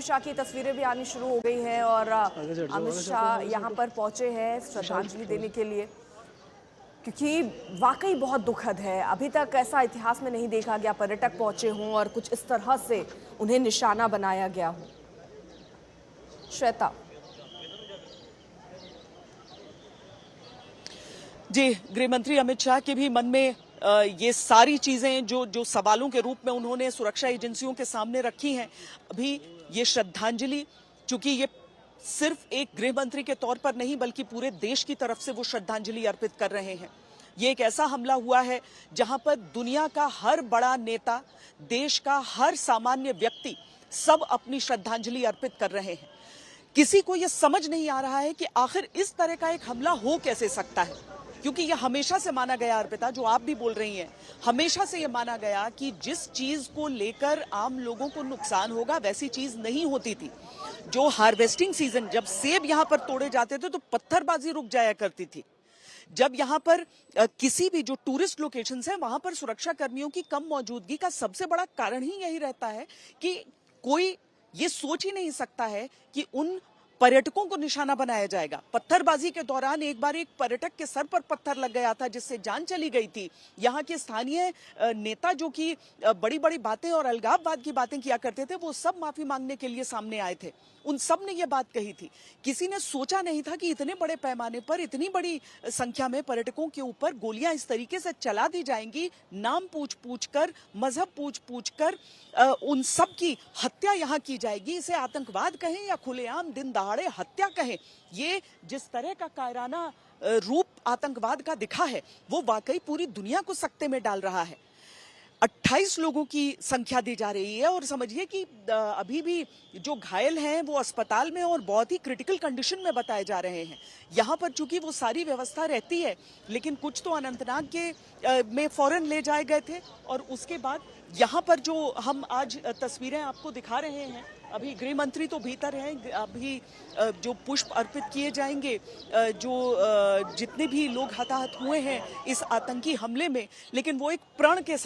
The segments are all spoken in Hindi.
अमित शाह की तस्वीरें भी आनी शुरू हो गई हैं और अमित शाह यहाँ पर पहुंचे हैं श्रद्धांजलि देने के लिए, क्योंकि वाकई बहुत दुखद है। अभी तक ऐसा इतिहास में नहीं देखा गया पर्यटक पहुंचे हों और कुछ इस तरह से उन्हें निशाना बनाया गया हो। श्वेता जी, गृह मंत्री अमित शाह के भी मन में ये सारी चीजें जो सवालों के रूप में उन्होंने सुरक्षा एजेंसियों के सामने रखी हैं। अभी ये श्रद्धांजलि, चूंकि ये सिर्फ एक गृह मंत्री के तौर पर नहीं बल्कि पूरे देश की तरफ से वो श्रद्धांजलि अर्पित कर रहे हैं। ये एक ऐसा हमला हुआ है जहां पर दुनिया का हर बड़ा नेता, देश का हर सामान्य व्यक्ति सब अपनी श्रद्धांजलि अर्पित कर रहे हैं। किसी को ये समझ नहीं आ रहा है कि आखिर इस तरह का एक हमला हो कैसे सकता है, क्योंकि यह हमेशा से माना गया, अर्पिता जो आप भी बोल रही हैं, हमेशा से यह माना गया कि जिस चीज को लेकर आम लोगों को नुकसान होगा वैसी चीज नहीं होती थी। जो हार्वेस्टिंग सीजन, जब सेब यहां पर तोड़े जाते थे तो पत्थरबाजी रुक जाया करती थी। जब यहां पर किसी भी जो टूरिस्ट लोकेशंस हैं वहां पर सुरक्षा कर्मियों की कम मौजूदगी का सबसे बड़ा कारण ही यही रहता है कि कोई ये सोच ही नहीं सकता है कि उन पर्यटकों को निशाना बनाया जाएगा। पत्थरबाजी के दौरान एक बार एक पर्यटक के सर पर पत्थर लग गया था जिससे जान चली गई थी। यहाँ के स्थानीय नेता जो कि बड़ी बड़ी बातें और अलगाववाद की बातें किया करते थे, वो सब माफी मांगने के लिए सामने आए थे। उन सब ने ये बात कही थी। किसी ने सोचा नहीं था कि इतने बड़े पैमाने पर इतनी बड़ी संख्या में पर्यटकों के ऊपर गोलियां इस तरीके से चला दी जाएंगी, नाम पूछ पूछ कर, मजहब पूछ पूछ कर उन सब की हत्या यहाँ की जाएगी। इसे आतंकवाद कहें या खुलेआम दिन दहाड़े हत्या कहें, ये जिस तरह का कायराना रूप आतंकवाद का दिखा है वो वाकई पूरी दुनिया को सकते में डाल रहा है। 28 लोगों की संख्या दी जा रही है और समझिए कि अभी भी जो घायल हैं वो अस्पताल में और बहुत ही क्रिटिकल कंडीशन में बताए जा रहे हैं। यहाँ पर चूंकि वो सारी व्यवस्था रहती है, लेकिन कुछ तो अनंतनाग के में फौरन ले जाए गए थे और उसके बाद यहाँ पर जो हम आज तस्वीरें आपको दिखा रहे हैं, अभी गृह मंत्री तो भीतर हैं, अभी जो पुष्प अर्पित किए जाएंगे, जो जितने भी लोग हताहत हुए हैं इस आतंकी हमले में, लेकिन वो एक प्रण के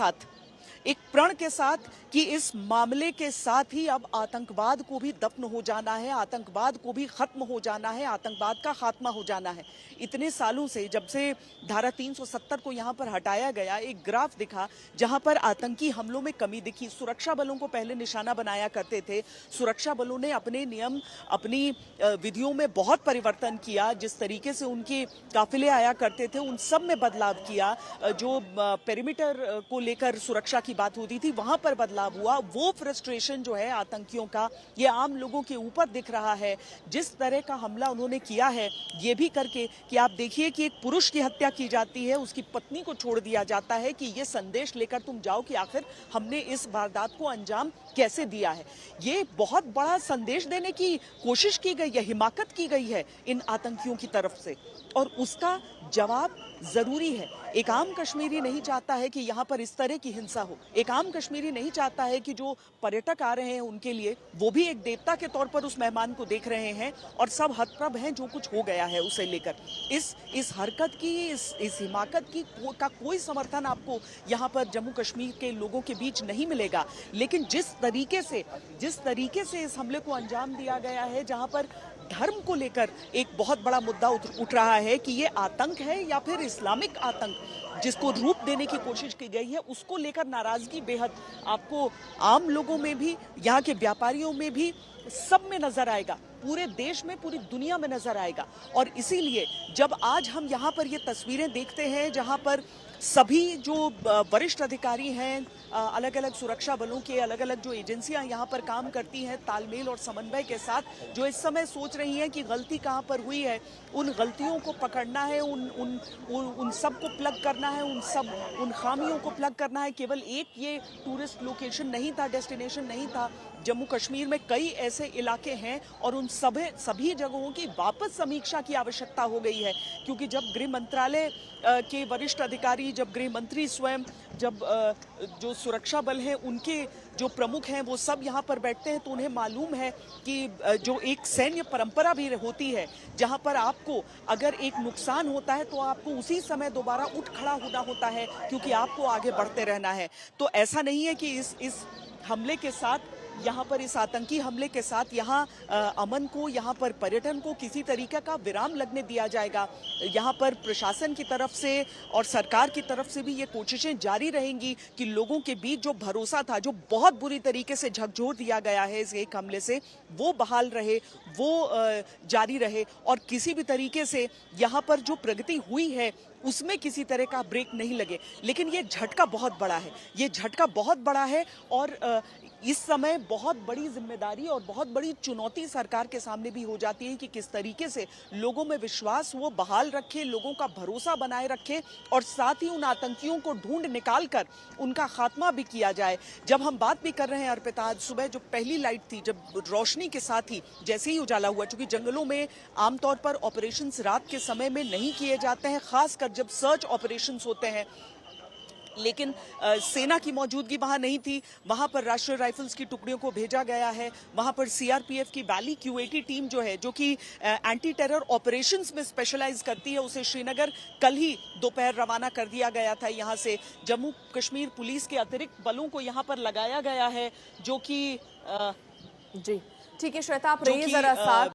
साथ कि इस मामले के साथ ही अब आतंकवाद को भी दफन हो जाना है, आतंकवाद को भी खत्म हो जाना है, आतंकवाद का खात्मा हो जाना है। इतने सालों से जब से धारा 370 को यहाँ पर हटाया गया, एक ग्राफ दिखा जहाँ पर आतंकी हमलों में कमी दिखी। सुरक्षा बलों को पहले निशाना बनाया करते थे, सुरक्षा बलों ने अपने नियम, अपनी विधियों में बहुत परिवर्तन किया। जिस तरीके से उनके काफिले आया करते थे उन सब में बदलाव किया। जो पेरीमीटर को लेकर सुरक्षा की बात होती थी वहां पर बदलाव हुआ। वो फ्रस्ट्रेशन जो है आतंकियों का, ये आम लोगों के ऊपर दिख रहा है। जिस तरह का हमला उन्होंने किया है, ये भी करके कि आप देखिए कि एक पुरुष की हत्या की जाती है, उसकी पत्नी को छोड़ दिया जाता है कि ये संदेश लेकर तुम जाओ कि आखिर हमने इस वारदात को अंजाम कैसे दिया है। ये बहुत बड़ा संदेश देने की कोशिश की गई है, हिमाकत की गई है इन आतंकियों की तरफ से, और उसका जवाब जरूरी है। एक आम कश्मीरी नहीं चाहता है कि यहाँ पर इस तरह की हिंसा हो। एक आम कश्मीरी नहीं चाहता है कि जो पर्यटक आ रहे हैं उनके लिए वो भी एक देवता के तौर पर उस मेहमान को देख रहे हैं और सब हतप्रभ हैं जो कुछ हो गया है उसे लेकर। इस हरकत की, इस हिमाकत की का कोई समर्थन आपको यहाँ पर जम्मू कश्मीर के लोगों के बीच नहीं मिलेगा। लेकिन जिस तरीके से इस हमले को अंजाम दिया गया है, जहाँ पर धर्म को लेकर एक बहुत बड़ा मुद्दा उठ रहा है कि ये आतंक है या फिर इस्लामिक आतंक जिसको रूप देने की कोशिश की गई है, उसको लेकर नाराजगी बेहद आपको आम लोगों में भी, यहाँ के व्यापारियों में भी, सब में नजर आएगा, पूरे देश में, पूरी दुनिया में नजर आएगा। और इसीलिए जब आज हम यहाँ पर ये तस्वीरें देखते हैं जहाँ पर सभी जो वरिष्ठ अधिकारी हैं, अलग अलग सुरक्षा बलों के अलग अलग जो एजेंसियां यहाँ पर काम करती हैं, तालमेल और समन्वय के साथ, जो इस समय सोच रही हैं कि गलती कहाँ पर हुई है, उन गलतियों को पकड़ना है, उन सब को प्लग करना है, उन खामियों को प्लग करना है। केवल एक ये टूरिस्ट लोकेशन नहीं था, डेस्टिनेशन नहीं था, जम्मू कश्मीर में कई ऐसे इलाके हैं और उन सभी जगहों की वापस समीक्षा की आवश्यकता हो गई है। क्योंकि जब गृह मंत्रालय के वरिष्ठ अधिकारी, जब गृह मंत्री स्वयं, जब जो सुरक्षा बल हैं उनके जो प्रमुख हैं वो सब यहाँ पर बैठते हैं, तो उन्हें मालूम है कि जो एक सैन्य परंपरा भी होती है जहाँ पर आपको अगर एक नुकसान होता है तो आपको उसी समय दोबारा उठ खड़ा होना होता है, क्योंकि आपको आगे बढ़ते रहना है। तो ऐसा नहीं है कि इस हमले के साथ यहाँ पर इस आतंकी हमले के साथ यहाँ अमन को, यहाँ पर पर्यटन को किसी तरीके का विराम लगने दिया जाएगा। यहाँ पर प्रशासन की तरफ से और सरकार की तरफ से भी ये कोशिशें जारी रहेंगी कि लोगों के बीच जो भरोसा था, जो बहुत बुरी तरीके से झकझोर दिया गया है इस एक हमले से, वो बहाल रहे, वो जारी रहे और किसी भी तरीके से यहाँ पर जो प्रगति हुई है उसमें किसी तरह का ब्रेक नहीं लगे। लेकिन ये झटका बहुत बड़ा है, ये झटका बहुत बड़ा है और इस समय बहुत बड़ी जिम्मेदारी और बहुत बड़ी चुनौती सरकार के सामने भी हो जाती है कि किस तरीके से लोगों में विश्वास वो बहाल रखे, लोगों का भरोसा बनाए रखे और साथ ही उन आतंकियों को ढूंढ निकाल कर उनका खात्मा भी किया जाए। जब हम बात भी कर रहे हैं अर्पिता, आज सुबह जो पहली लाइट थी, जब रोशनी के साथ ही जैसे ही उजाला हुआ, चूंकि जंगलों में आमतौर पर ऑपरेशंस रात के समय में नहीं किए जाते हैं, खासकर जब सर्च ऑपरेशंस होते हैं, लेकिन सेना की मौजूदगी वहां नहीं थी। वहां पर राष्ट्रीय राइफल्स की टुकड़ियों को भेजा गया है। वहां पर सीआरपीएफ की वैली क्यू80 टीम जो है, जो कि एंटी टेरर ऑपरेशंस में स्पेशलाइज करती है, उसे श्रीनगर कल ही दोपहर रवाना कर दिया गया था। यहां से जम्मू कश्मीर पुलिस के अतिरिक्त बलों को यहां पर लगाया गया है, जो कि जी ठीक है श्वेता, आप रहिए जरा साथ।